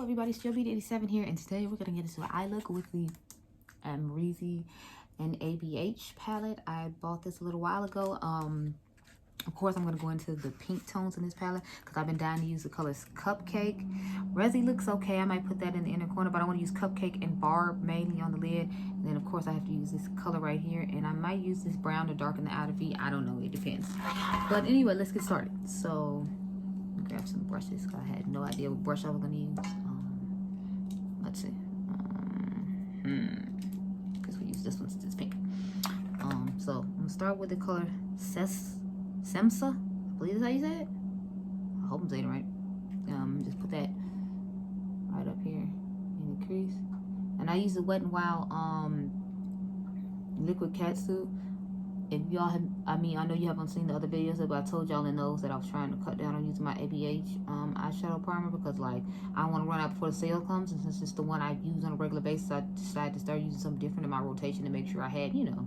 everybody, it's Beat87 here, and today we're gonna get into Eyelook with the Amrezy and ABH palette. I bought this a little while ago. Of course, I'm gonna go into the pink tones in this palette because I've been dying to use the colors Cupcake. Resi looks okay. I might put that in the inner corner, but I want to use Cupcake and Barb mainly on the lid. And then, of course, I have to use this color right here, and I might use this brown to darken the outer V. I don't know. It depends. But anyway, let's get started. So, grab some brushes. I had no idea what brush I was gonna use. Let's see. Because we use this one since it's pink. So I'm gonna start with the color Semsa. I believe that's how you say it. I hope I'm saying it right. Just put that right up here in the crease. And I use the Wet n Wild liquid catsuit. If y'all have, I know you haven't seen the other videos, but I told y'all in those that I was trying to cut down on using my ABH eyeshadow primer because, like, I don't want to run out before the sale comes. And since it's the one I use on a regular basis, I decided to start using something different in my rotation to make sure I had, you know,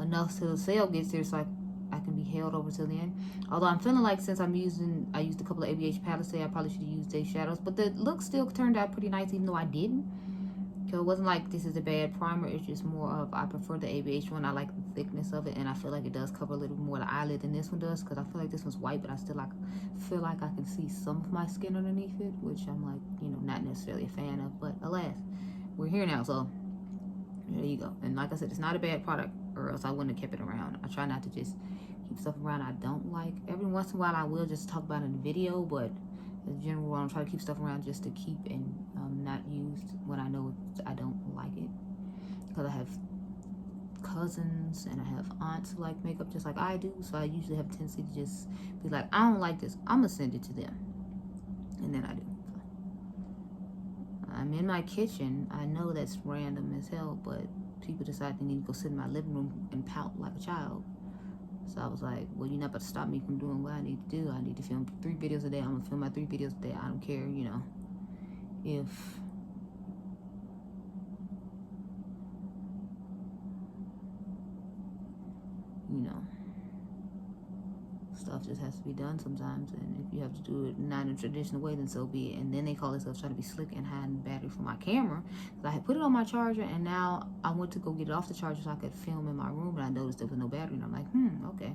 enough till the sale gets here so I can be held over till the end. Although I'm feeling like since I used a couple of ABH palettes today, I probably should have used these shadows. But the look still turned out pretty nice, even though I didn't. So it wasn't like this is a bad primer. It's just more of, I prefer the ABH one. I like the thickness of it, and I feel like it does cover a little more the eyelid than this one does, because I feel like this one's white, but I still feel like I can see some of my skin underneath it, which I'm like, you know, not necessarily a fan of. But alas, we're here now, so there you go. And like I said, it's not a bad product, or else I wouldn't have kept it around. I try not to just keep stuff around I don't like. Every once in a while I will just talk about it in a video, but in general, I'm trying to keep stuff around just to keep and not used when I know I don't like it. Because I have cousins and I have aunts who like makeup just like I do, so I usually have a tendency to just be like, I don't like this, I'm gonna send it to them, and then I do. I'm in my kitchen. I know that's random as hell, but people decide they need to go sit in my living room and pout like a child. So I was like, well, you're not about to stop me from doing what I need to do. I need to film 3 videos a day. I'm gonna film my 3 videos a day. I don't care, you know, if you know, stuff just has to be done sometimes. And if you have to do it not in a traditional way, then so be it. And then they call themselves trying to be slick and hiding battery from my camera. So I had put it on my charger, and now I went to go get it off the charger so I could film in my room, and I noticed there was no battery, and I'm like, okay.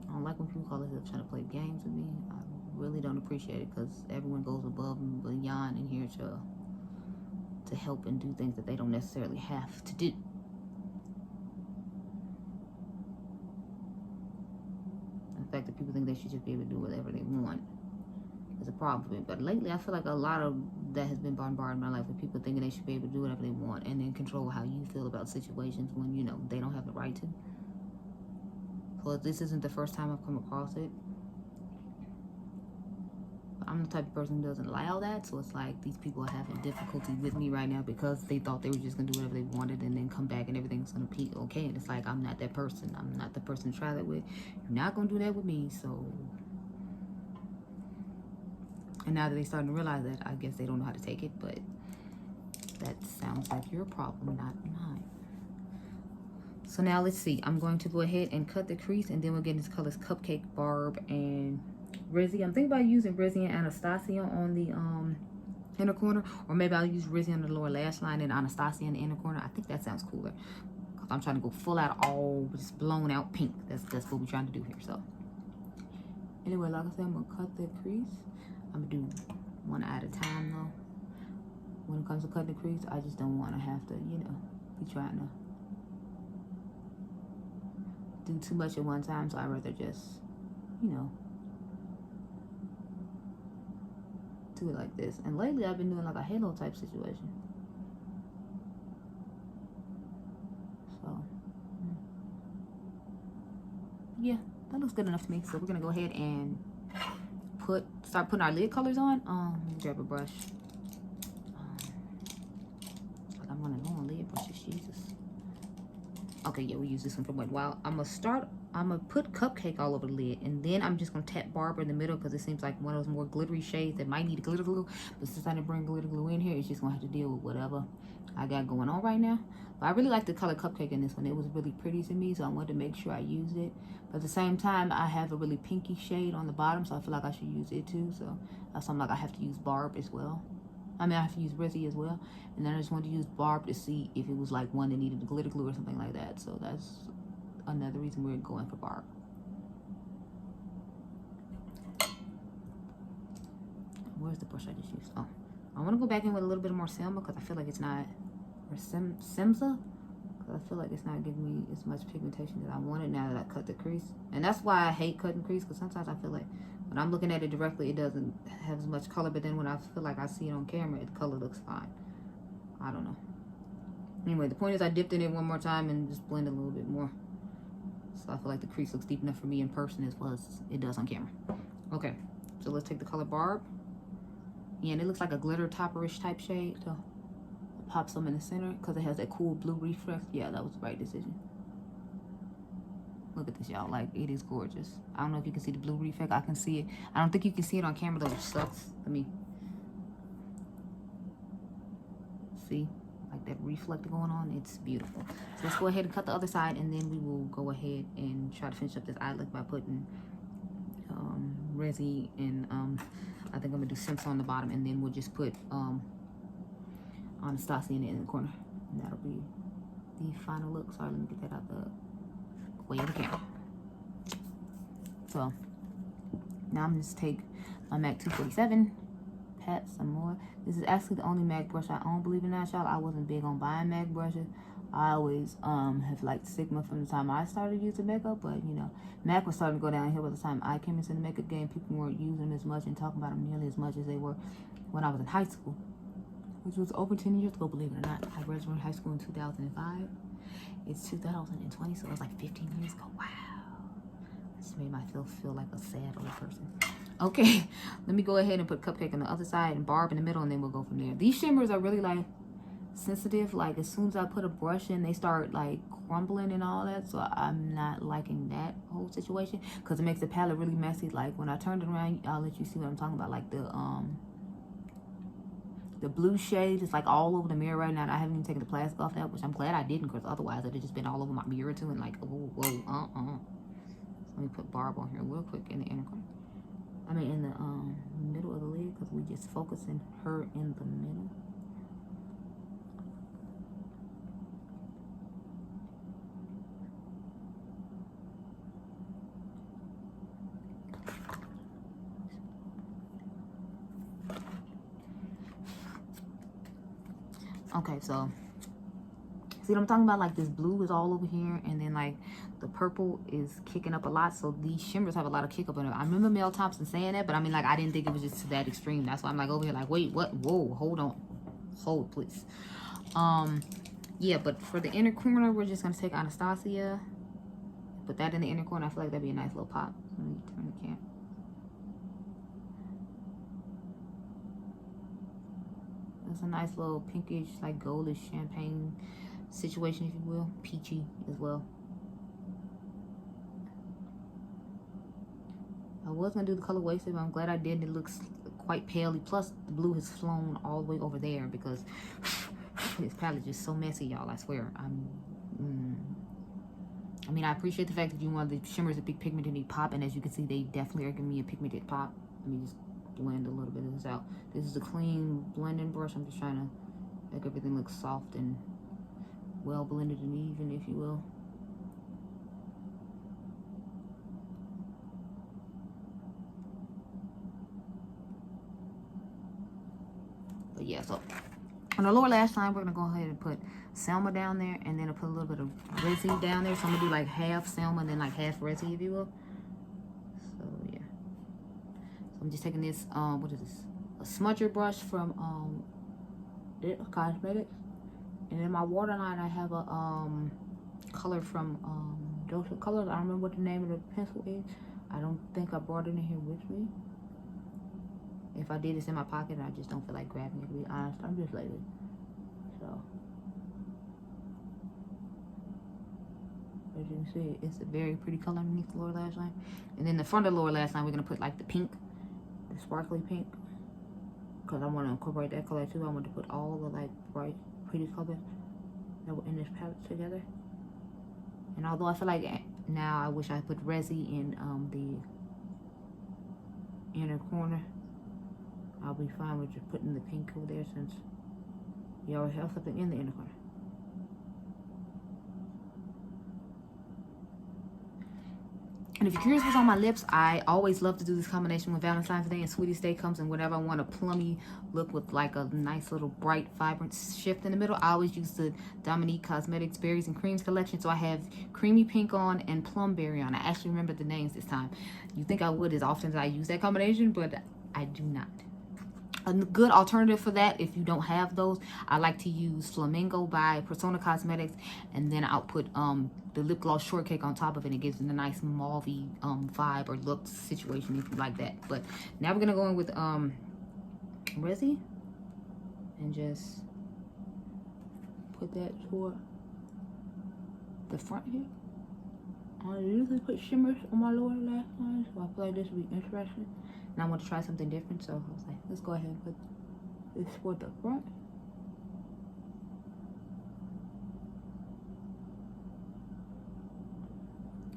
I don't like when people call themselves trying to play games with me. I really don't appreciate it, because everyone goes above and beyond in here to help and do things that they don't necessarily have to do. The fact that people think they should just be able to do whatever they want is a problem for me. But lately, I feel like a lot of that has been bombarded in my life with people thinking they should be able to do whatever they want and then control how you feel about situations when, you know, they don't have the right to. So this isn't the first time I've come across it. I'm the type of person who doesn't allow that, so it's like these people are having difficulty with me right now because they thought they were just gonna do whatever they wanted and then come back and everything's gonna be okay. And it's like, I'm not that person. I'm not the person to try that with. You're not gonna do that with me. So, and now that they're starting to realize that, I guess they don't know how to take it. But that sounds like your problem, not mine. So now let's see. I'm going to go ahead and cut the crease, and then we'll get into colors Cupcake, Barb, and Resi. I'm thinking about using Resi and Anastasia on the inner corner, or maybe I'll use Resi on the lower lash line and Anastasia in the inner corner. I think that sounds cooler because I'm trying to go full out, all just blown out pink. That's what we're trying to do here. So anyway, like I said, I'm gonna cut the crease. I'm gonna do one at a time though. When it comes to cutting the crease, I just don't want to have to, you know, be trying to do too much at one time. So I'd rather just, you know, do it like this. And lately I've been doing like a halo type situation. So yeah, that looks good enough to me. So we're gonna go ahead and start putting our lid colors on. Let me grab a brush. Like I'm running low on lid brushes, Jesus. Okay, yeah, we'll use this one for Wet n Wild. I'm gonna put Cupcake all over the lid, and then I'm just gonna tap Barb in the middle because it seems like one of those more glittery shades that might need a glitter glue. But since I didn't bring glitter glue in here, it's just gonna have to deal with whatever I got going on right now. But I really like the color Cupcake in this one. It was really pretty to me, so I wanted to make sure I used it. But at the same time, I have a really pinky shade on the bottom, so I feel like I should use it too. So that's something like I have to use Barb as well. I mean, I have to use Amrezy as well. And then I just wanted to use Barb to see if it was like one that needed glitter glue or something like that. So that's another reason we're going for Barb. Where's the brush I just used? Oh, I want to go back in with a little bit more Selma because I feel like it's not, or Simza, because I feel like it's not giving me as much pigmentation that I wanted now that I cut the crease. And that's why I hate cutting crease, because sometimes I feel like when I'm looking at it directly, it doesn't have as much color, but then when I feel like I see it on camera, the color looks fine. I don't know. Anyway, the point is I dipped in it one more time and just blended a little bit more. So I feel like the crease looks deep enough for me in person as well as it does on camera. Okay, so let's take the color Barb. Yeah, and it looks like a glitter topperish type shade. So I'll pop some in the center because it has that cool blue reflex. Yeah, that was the right decision. Look at this, y'all. Like, it is gorgeous. I don't know if you can see the blue reflex. I can see it. I don't think you can see it on camera though, which sucks. Let me see. Like that reflect going on. It's beautiful. So let's go ahead and cut the other side, and then we will go ahead and try to finish up this eye look by putting Amrezy and I think I'm gonna do Simps on the bottom, and then we'll just put Anastasia in the corner, and that'll be the final look. Sorry, let me get that out the way of the camera. So now I'm just take my MAC 247, pat some more. This is actually the only MAC brush I own, believe it or not, y'all. I wasn't big on buying MAC brushes. I always have liked Sigma from the time I started using makeup, but you know, MAC was starting to go downhill by the time I came into the makeup game. People weren't using them as much and talking about them nearly as much as they were when I was in high school, which was over 10 years ago, believe it or not. I graduated high school in 2005. It's 2020, so it was like 15 years ago. Wow. This made myself feel like a sad old person. Okay, let me go ahead and put Cupcake on the other side and Barb in the middle, and then we'll go from there. These shimmers are really like sensitive. Like as soon as I put a brush in, they start like crumbling and all that. So I'm not liking that whole situation because it makes the palette really messy. Like when I turned it around, I'll let you see what I'm talking about. Like the blue shade is like all over the mirror right now. And I haven't even taken the plastic off that, which I'm glad I didn't, because otherwise it'd have just been all over my mirror too. And like, whoa, So let me put Barb on here real quick in the inner corner. I mean in the middle of the lid, because we just focusing her in the middle. Okay, so see what I'm talking about? Like this blue is all over here, and then like the purple is kicking up a lot. So these shimmers have a lot of kick up in it. I remember Mel Thompson saying that, but I mean, like, I didn't think it was just to that extreme. That's why I'm like over here like, wait, what? Whoa, hold on. Hold, please. Yeah, but for the inner corner, we're just gonna take Anastasia, put that in the inner corner. I feel like that'd be a nice little pop. Let me turn the camera. It's a nice little pinkish, like goldish champagne situation, if you will. Peachy as well. I was gonna do the color Wasted, but I'm glad I did. It looks quite paley. Plus, the blue has flown all the way over there because this palette is just so messy, y'all. I swear. I mean, I appreciate the fact that you want the shimmers to be pigmented and pop, and as you can see, they definitely are giving me a pigmented pop. Let me just blend a little bit of this out. This is a clean blending brush. I'm just trying to make everything look soft and well blended and even, if you will. But yeah, so on the lower lash line, we're gonna go ahead and put Selma down there, and then I'll put a little bit of Amrezy down there. So I'm gonna do like half Selma and then like half Amrezy, if you will. So yeah. So I'm just taking this, what is this? A smudger brush from Cosmetics. And in my waterline, I have a color from Dose of Colors. I don't remember what the name of the pencil is. I don't think I brought it in here with me. If I did, it's in my pocket, and I just don't feel like grabbing it, to be honest. I'm just lazy. So, as you can see, it's a very pretty color underneath the lower lash line. And then the front of the lower lash line, we're going to put like the pink, the sparkly pink. Because I want to incorporate that color too. I want to put all the like bright pretty colors that were in this palette together. And although I feel like now I wish I put Resi in the inner corner, I'll be fine with just putting the pink over there since you already have something in the inner corner. And if you're curious what's on my lips, I always love to do this combination when Valentine's Day and Sweetie's Day comes, and whenever I want a plummy look with like a nice little bright, vibrant shift in the middle, I always use the Dominique Cosmetics Berries and Creams collection. So I have Creamy Pink on and Plumberry on. I actually remember the names this time. You think I would as often as I use that combination, but I do not. A good alternative for that, if you don't have those, I like to use Flamingo by Persona Cosmetics, and then I'll put the lip gloss shortcake on top of it. It gives it a nice mauvey vibe or look situation if you like that. But now we're gonna go in with Resi and just put that toward the front here. I usually put shimmers on my lower lash line, so I feel like this would be interesting. And I want to try something different, so I was like, let's go ahead and put this toward the front.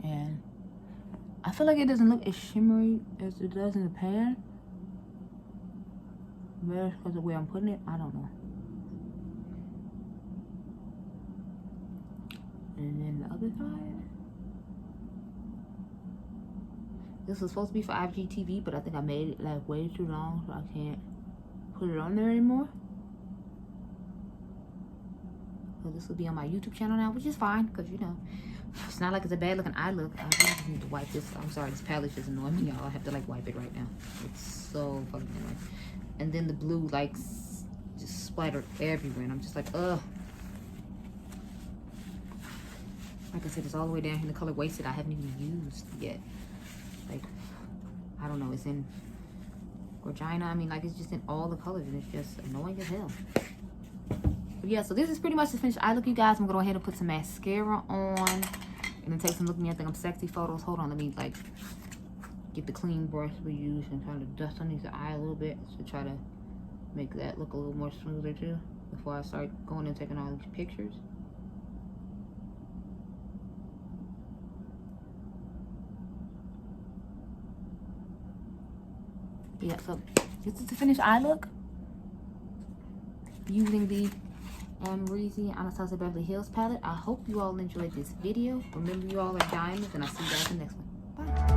And I feel like it doesn't look as shimmery as it does in the pan. Maybe it's because of the way I'm putting it, I don't know. And then the other side. This was supposed to be for IGTV, but I think I made it like way too long, so I can't put it on there anymore. So this will be on my YouTube channel now, which is fine, because you know, it's not like it's a bad looking eye look. I really just need to wipe this. I'm sorry, this palette is annoying me, y'all. I have to like wipe it right now. It's so fucking annoying. And then the blue like just splattered everywhere, and I'm just like, ugh. Like I said, it's all the way down here in the color Wasted. I haven't even used yet. Like, I don't know, it's in Gorgina. I mean, like, it's just in all the colors, and it's just annoying as hell. But yeah, so this is pretty much the finished eye look, you guys. I'm gonna go ahead and put some mascara on and then take some Look at Me, I Think I'm Sexy photos. Hold on, let me like get the clean brush we use and kind of dust underneath the eye a little bit to try to make that look a little more smoother too before I start going and taking all these pictures. Yeah, so this is the finished eye look using the Amrezy Anastasia Beverly Hills palette. I hope you all enjoyed this video. Remember, you all are diamonds, and I'll see you guys in the next one. Bye.